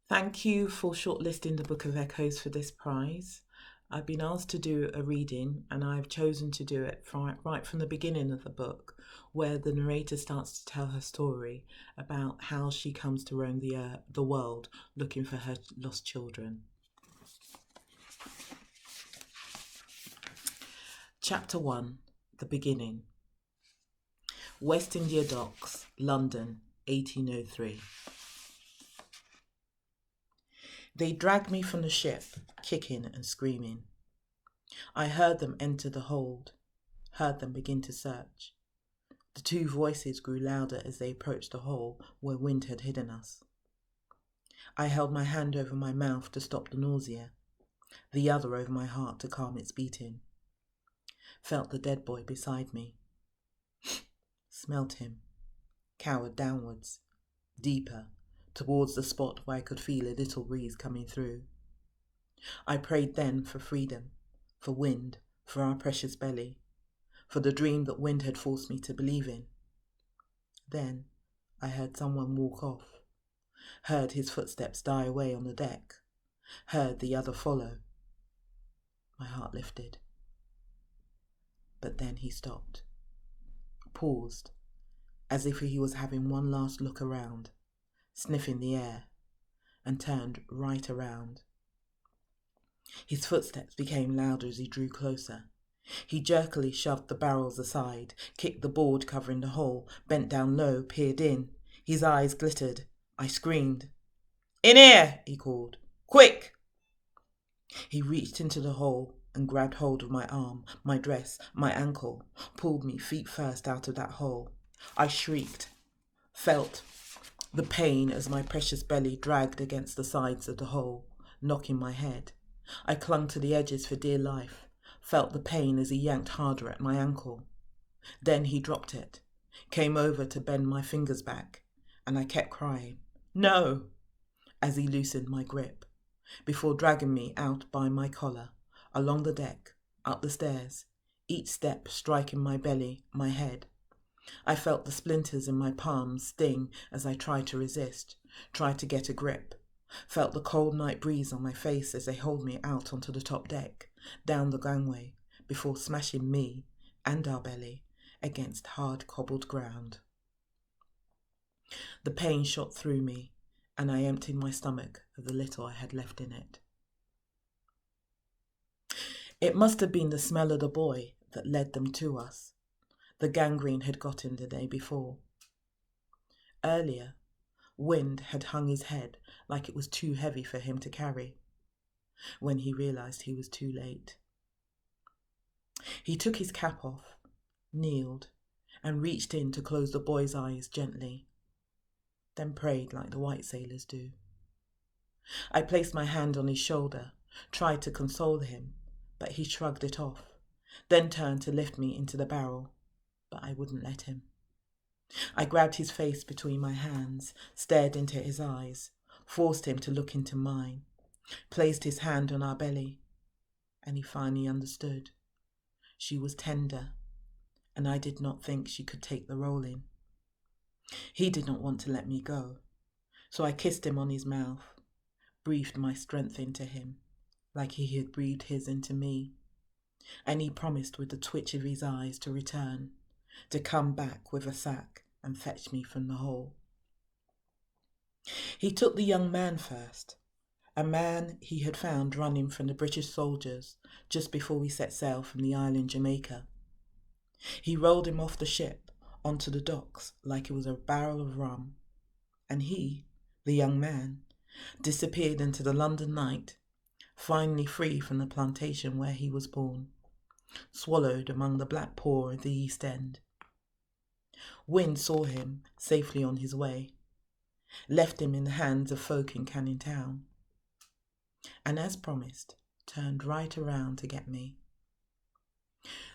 Thank you for shortlisting the Book of Echoes for this prize. I've been asked to do a reading and I've chosen to do it right from the beginning of the book, where the narrator starts to tell her story about how she comes to roam the world looking for her lost children. Chapter 1, The Beginning. West India Docks, London, 1803. They dragged me from the ship, kicking and screaming. I heard them enter the hold, heard them begin to search. The two voices grew louder as they approached the hole where wind had hidden us. I held my hand over my mouth to stop the nausea, the other over my heart to calm its beating. Felt the dead boy beside me. Smelt him, cowered downwards, deeper, towards the spot where I could feel a little breeze coming through. I prayed then for freedom, for wind, for our precious belly, for the dream that wind had forced me to believe in. Then I heard someone walk off, heard his footsteps die away on the deck, heard the other follow. My heart lifted. But then he stopped, paused, as if he was having one last look around, sniffing the air, and turned right around. His footsteps became louder as he drew closer. He jerkily shoved the barrels aside, kicked the board covering the hole, bent down low, peered in. His eyes glittered. I screamed. "In here!" he called. "Quick!" He reached into the hole and grabbed hold of my arm, my dress, my ankle, pulled me feet first out of that hole. I shrieked, felt the pain as my precious belly dragged against the sides of the hole, knocking my head. I clung to the edges for dear life, felt the pain as he yanked harder at my ankle. Then he dropped it, came over to bend my fingers back, and I kept crying, "No!" as he loosened my grip, before dragging me out by my collar, along the deck, up the stairs, each step striking my belly, my head. I felt the splinters in my palms sting as I tried to resist, tried to get a grip. Felt the cold night breeze on my face as they hauled me out onto the top deck, down the gangway, before smashing me and our belly against hard cobbled ground. The pain shot through me, and I emptied my stomach of the little I had left in it. It must have been the smell of the boy that led them to us. The gangrene had got him the day before. Earlier, wind had hung his head like it was too heavy for him to carry, when he realised he was too late. He took his cap off, kneeled, and reached in to close the boy's eyes gently, then prayed like the white sailors do. I placed my hand on his shoulder, tried to console him, but he shrugged it off, then turned to lift me into the barrel, but I wouldn't let him. I grabbed his face between my hands, stared into his eyes, forced him to look into mine, placed his hand on our belly, and he finally understood. She was tender, and I did not think she could take the rolling. He did not want to let me go, so I kissed him on his mouth, breathed my strength into him, like he had breathed his into me, and he promised with the twitch of his eyes to return, to come back with a sack and fetch me from the hole. He took the young man first, a man he had found running from the British soldiers just before we set sail from the island Jamaica. He rolled him off the ship onto the docks like it was a barrel of rum, and he, the young man, disappeared into the London night, finally free from the plantation where he was born, swallowed among the black poor of the East End. Wind saw him safely on his way, left him in the hands of folk in Canning Town, and as promised, turned right around to get me.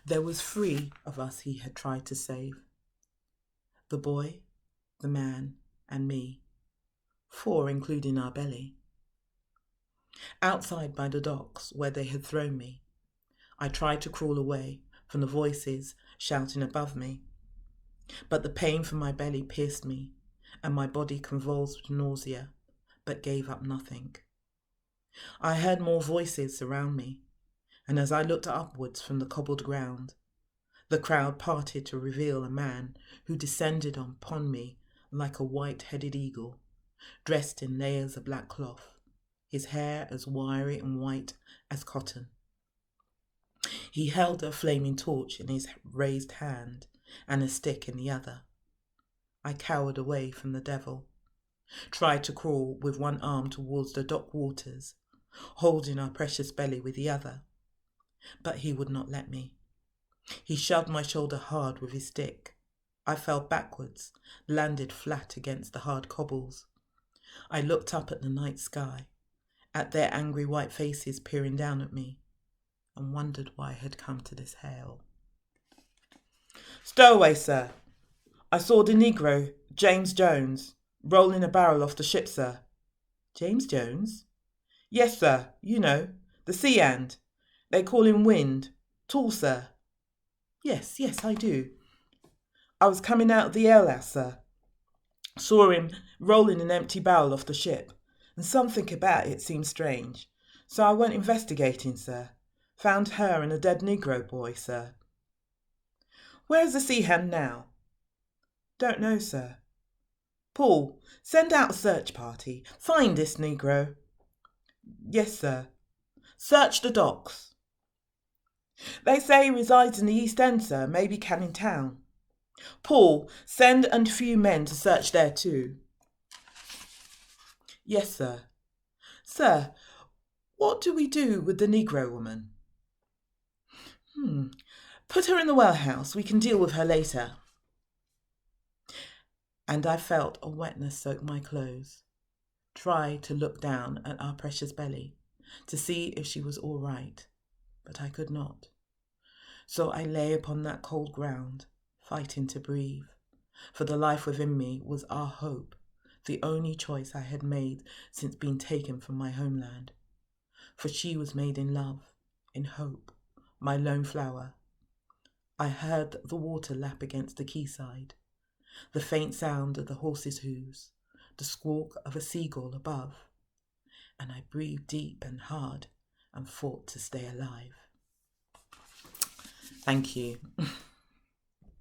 There was 3 of us he had tried to save. The boy, the man, and me. 4 including our belly. Outside by the docks where they had thrown me, I tried to crawl away from the voices shouting above me, but the pain from my belly pierced me, and my body convulsed with nausea, but gave up nothing. I heard more voices surround me, and as I looked upwards from the cobbled ground, the crowd parted to reveal a man who descended upon me like a white-headed eagle, dressed in layers of black cloth, his hair as wiry and white as cotton. He held a flaming torch in his raised hand and a stick in the other. I cowered away from the devil, tried to crawl with one arm towards the dock waters, holding our precious belly with the other, but he would not let me. He shoved my shoulder hard with his stick. I fell backwards, landed flat against the hard cobbles. I looked up at the night sky, at their angry white faces peering down at me, and wondered why I had come to this hell. "Stowaway, sir. I saw the Negro, James Jones, rolling a barrel off the ship, sir." "James Jones?" "Yes, sir. You know, the sea hand. They call him Wind. Tall, sir." Yes, I do. "I was coming out of the alehouse, sir. Saw him rolling an empty barrel off the ship, and something about it seemed strange. So I went investigating, sir. Found her and a dead Negro boy, sir." "Where's the sea hand now?" "Don't know, sir." "Paul, send out a search party. Find this Negro." "Yes, sir." "Search the docks." "They say he resides in the East End, sir, maybe Canning Town." "Paul, send a few men to search there too." "Yes, sir." "Sir, what do we do with the Negro woman?" "Put her in the well-house. We can deal with her later." And I felt a wetness soak my clothes. Tried to look down at our precious belly to see if she was all right, but I could not. So I lay upon that cold ground, fighting to breathe, for the life within me was our hope, the only choice I had made since being taken from my homeland. For she was made in love, in hope, my lone flower. I heard the water lap against the quayside, the faint sound of the horses' hooves, the squawk of a seagull above, and I breathed deep and hard and fought to stay alive. Thank you.